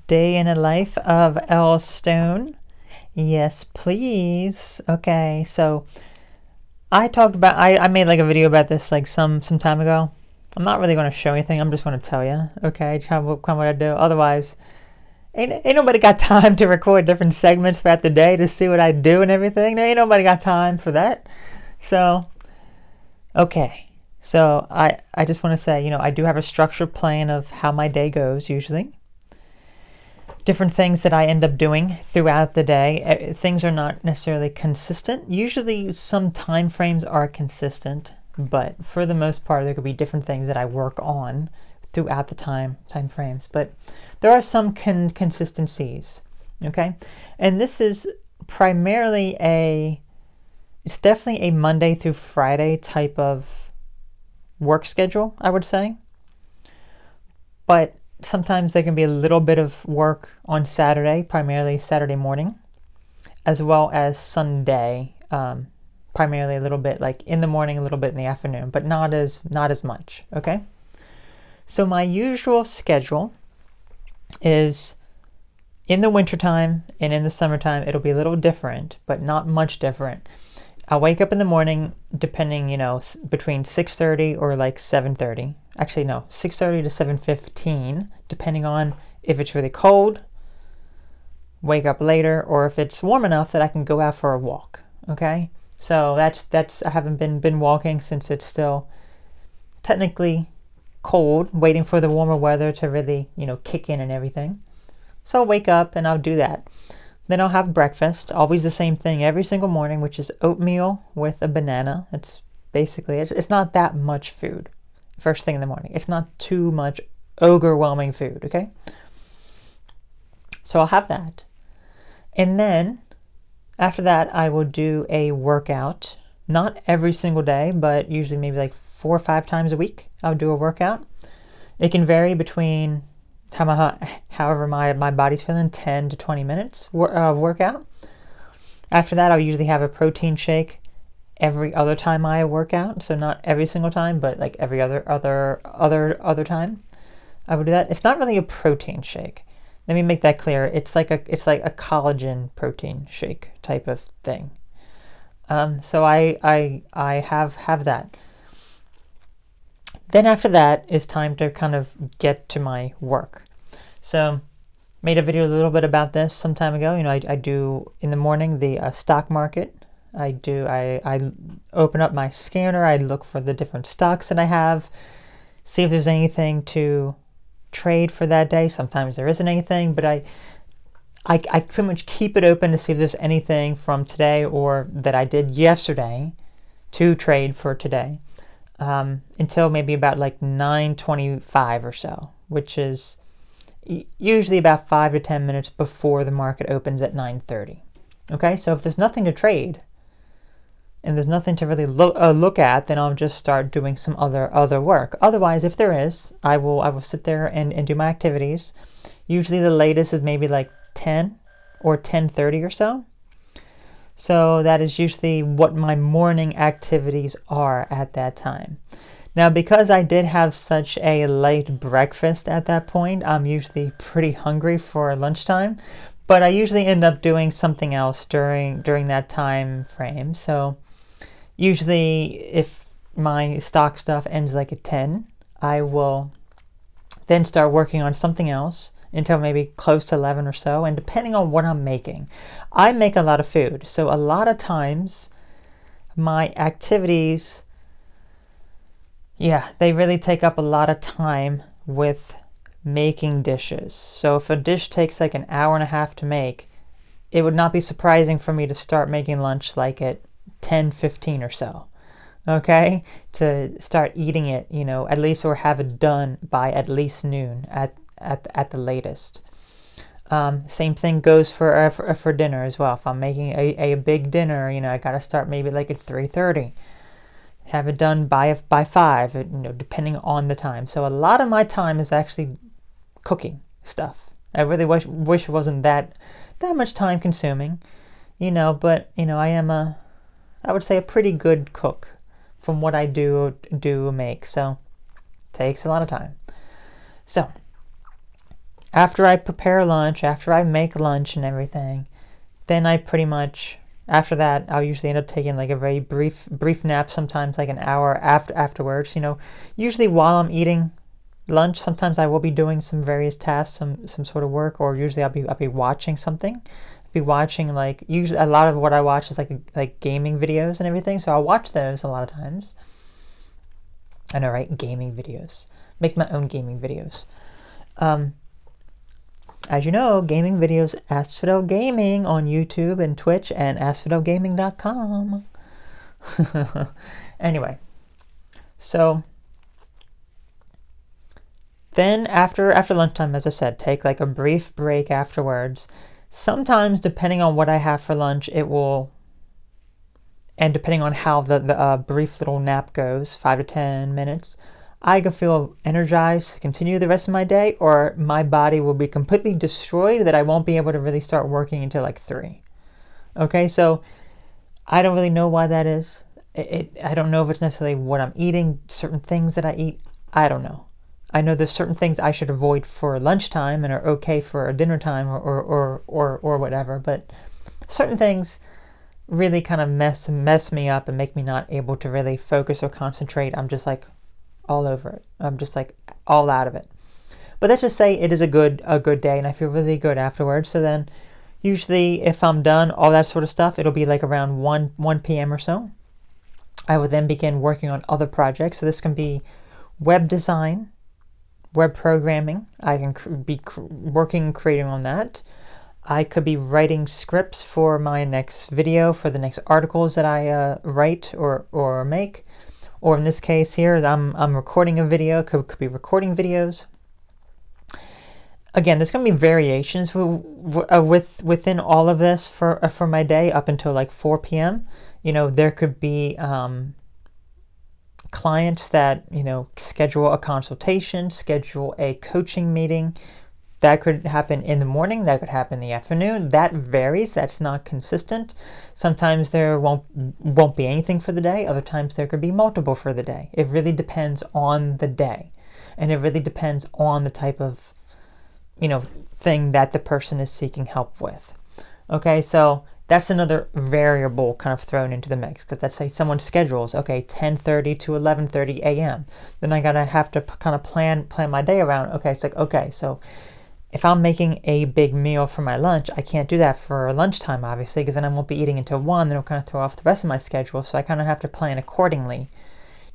Day in the life of Elle Stone. Yes, please. Okay, so I made like a video about this like some time ago. I'm not really going to show anything. I'm just going to tell you. Okay, kind of what I do. Otherwise, ain't nobody got time to record different segments throughout the day to see what I do and everything. Ain't nobody got time for that. So, okay. So I just want to say, I do have a structured plan of how my day goes usually. Different things that I end up doing throughout the day. Things are not necessarily consistent. Usually some time frames are consistent, but for the most part there could be different things that I work on throughout the time frames. But there are some consistencies, okay? And this is primarily it's definitely a Monday through Friday type of work schedule, I would say. But sometimes there can be a little bit of work on Saturday, primarily Saturday morning, as well as Sunday, primarily a little bit like in the morning, a little bit in the afternoon, but not as much, okay? So my usual schedule is in the wintertime and in the summertime, it'll be a little different, but not much different. I'll wake up in the morning, depending, between 6:30 or like 7:30. Actually, no, 6:30 to 7:15, depending on if it's really cold, wake up later, or if it's warm enough that I can go out for a walk. Okay, so that's I haven't been walking since it's still technically cold, waiting for the warmer weather to really kick in and everything. So I'll wake up and I'll do that. Then I'll have breakfast, always the same thing every single morning, which is oatmeal with a banana. It's basically, it's not that much food first thing in the morning. It's not too much overwhelming food, okay? So I'll have that. And then after that, I will do a workout. Not every single day, but usually maybe like 4 or 5 times a week, I'll do a workout. It can vary between however my body's feeling, 10 to 20 minutes workout. After that, I'll usually have a protein shake every other time I work out. So not every single time, but like every other time I would do that. It's not really a protein shake. Let me make that clear. It's like a collagen protein shake type of thing. So I have that. Then after that is time to kind of get to my work. So made a video a little bit about this some time ago. I do in the morning the stock market. I open up my scanner. I look for the different stocks that I have, see if there's anything to trade for that day. Sometimes there isn't anything, but I pretty much keep it open to see if there's anything from today or that I did yesterday to trade for today. Until maybe about like 9:25 or so, which is usually about 5 to 10 minutes before the market opens at 9:30. Okay, so if there's nothing to trade and there's nothing to really look at, then I'll just start doing some other work. Otherwise, if there is, I will sit there and do my activities. Usually the latest is maybe like 10 or 10:30 or so. So that is usually what my morning activities are at that time. Now, because I did have such a late breakfast at that point, I'm usually pretty hungry for lunchtime, but I usually end up doing something else during that time frame. So usually if my stock stuff ends like at 10, I will then start working on something else until maybe close to 11 or so, and depending on what I'm making. I make a lot of food, so a lot of times my activities, they really take up a lot of time with making dishes. So if a dish takes like an hour and a half to make, it would not be surprising for me to start making lunch like at 10:15 or so. Okay, to start eating it, at least, or have it done by at least noon at the latest. Same thing goes for dinner as well. If I'm making a big dinner, I gotta start maybe like at 3:30. Have it done by 5, depending on the time. So a lot of my time is actually cooking stuff. I really wish it wasn't that much time consuming, but I would say a pretty good cook from what I do make. So it takes a lot of time. So after I prepare lunch, after I make lunch and everything, then I pretty much, after that, I'll usually end up taking like a very brief nap, sometimes like an hour afterwards. Usually while I'm eating lunch, sometimes I will be doing some various tasks, some sort of work, or usually I'll be watching something. I'll be watching, like, usually a lot of what I watch is like gaming videos and everything, so I'll watch those a lot of times. I know, right? Gaming videos. Make my own gaming videos. As you know, gaming videos, Asphodel Gaming on YouTube and Twitch, and asphodelgaming.com. Anyway, so then after lunchtime, as I said, take like a brief break afterwards. Sometimes, depending on what I have for lunch, and depending on how the brief little nap goes, 5 to 10 minutes, I can feel energized to continue the rest of my day, or my body will be completely destroyed that I won't be able to really start working until like 3. Okay, so I don't really know why that is. I don't know if it's necessarily what I'm eating, certain things that I eat. I don't know. I know there's certain things I should avoid for lunchtime and are okay for dinner time or whatever, but certain things really kind of mess me up and make me not able to really focus or concentrate. I'm just like all over it. I'm just like all out of it. But let's just say it is a good day and I feel really good afterwards. So then usually if I'm done all that sort of stuff, it'll be like around 1 p.m. or so. I will then begin working on other projects. So this can be web design, web programming. I can be creating on that. I could be writing scripts for my next video, for the next articles that I write or make. Or in this case here, I'm recording a video, could be recording videos. Again, there's going to be variations within all of this for my day up until like 4 p.m. There could be clients that, schedule a consultation, schedule a coaching meeting. That could happen in the morning, that could happen in the afternoon. That varies, that's not consistent. Sometimes there won't be anything for the day, other times there could be multiple for the day. It really depends on the day. And it really depends on the type of, thing that the person is seeking help with. Okay, so that's another variable kind of thrown into the mix, because let's say someone schedules, 10:30 to 11:30 a.m. Then I have to kind of plan my day around, it's like, so if I'm making a big meal for my lunch, I can't do that for lunchtime, obviously, because then I won't be eating until 1. Then it'll kind of throw off the rest of my schedule. So I kind of have to plan accordingly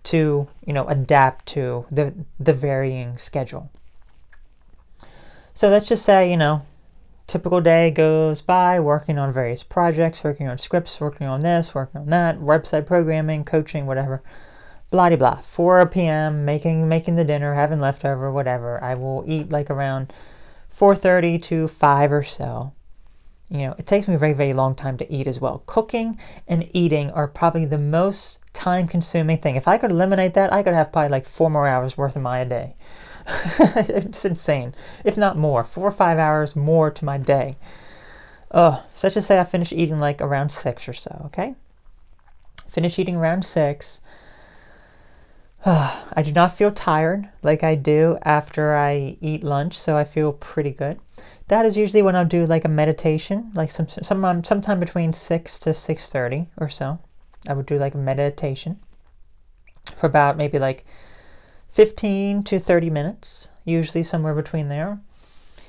to, adapt to the varying schedule. So let's just say, typical day goes by working on various projects, working on scripts, working on this, working on that, website programming, coaching, whatever. Blah, blah, 4 p.m., making the dinner, having leftover, whatever. I will eat like around 4:30 to 5 or so. It takes me a very, very long time to eat as well. Cooking and eating are probably the most time-consuming thing. If I could eliminate that, I could have probably like 4 more hours worth of my day. It's insane. If not more, 4 or 5 hours more to my day. So let's just say I finish eating like around 6 or so, okay? Finish eating around 6. I do not feel tired like I do after I eat lunch, so I feel pretty good. That is usually when I'll do like a meditation, like sometime between 6 to 6:30 or so. I would do like a meditation for about maybe like 15 to 30 minutes, usually somewhere between there.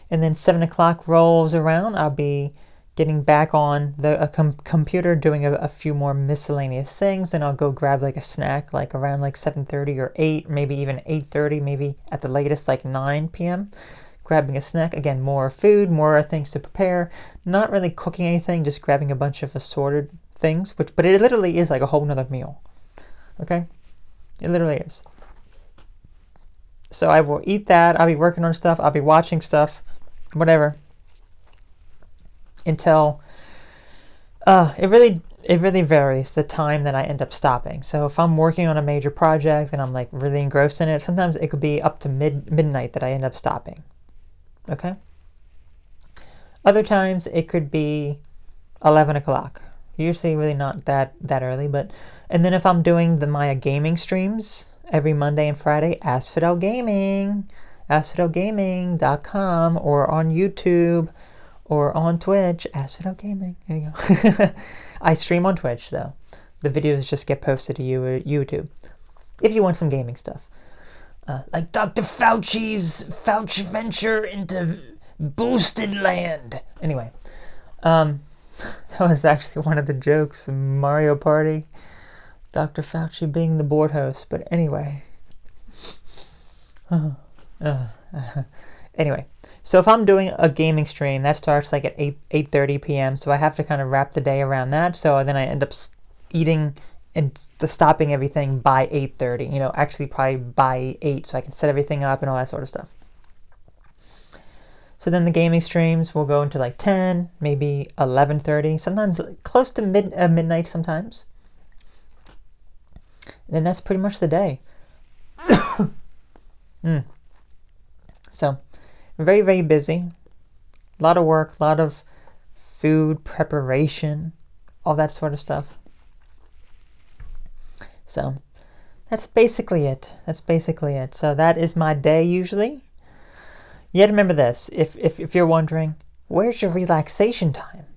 And then 7 o'clock rolls around, I'll be getting back on the computer, doing a few more miscellaneous things, and I'll go grab like a snack like around like 7:30 or 8, maybe even 8:30, maybe at the latest like 9 p.m. Grabbing a snack, again, more food, more things to prepare, not really cooking anything, just grabbing a bunch of assorted things, but it literally is like a whole nother meal. Okay? It literally is. So I will eat that, I'll be working on stuff, I'll be watching stuff, whatever, until it really varies the time that I end up stopping. So if I'm working on a major project and I'm like really engrossed in it, sometimes it could be up to midnight that I end up stopping. Okay? Other times it could be 11 o'clock. Usually really not that early, and then if I'm doing my gaming streams every Monday and Friday, Asphodel Gaming, asphotogaming.com, or on YouTube, or on Twitch, Asphoto Gaming. There you go. I stream on Twitch, though. The videos just get posted to YouTube. If you want some gaming stuff. Like Dr. Fauci's Fauci venture into boosted land. Anyway, that was actually one of the jokes in Mario Party. Dr. Fauci being the board host. But anyway. Anyway, so if I'm doing a gaming stream, that starts like at 8:30 p.m. So I have to kind of wrap the day around that. So then I end up eating and stopping everything by 8:30. Actually probably by 8, so I can set everything up and all that sort of stuff. So then the gaming streams will go into like 10, maybe 11:30, sometimes close to midnight sometimes. And then that's pretty much the day. So, very, very busy. A lot of work, a lot of food preparation, all that sort of stuff. So, that's basically it. So that is my day usually. You have to remember this, if you're wondering, where's your relaxation time?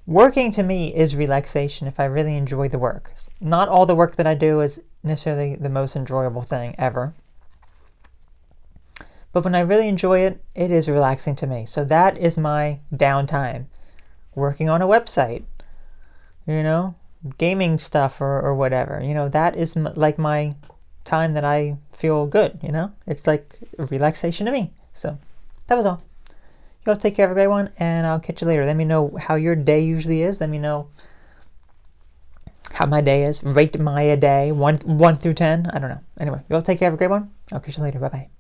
Working to me is relaxation if I really enjoy the work. Not all the work that I do is necessarily the most enjoyable thing ever. But when I really enjoy it, it is relaxing to me. So that is my downtime. Working on a website, gaming stuff or whatever. That is like my time that I feel good, It's like relaxation to me. So that was all. You all take care of everyone, and I'll catch you later. Let me know how your day usually is. Let me know how my day is. Rate my day, 1 through 10. I don't know. Anyway, you all take care of a great one. I'll catch you later. Bye-bye.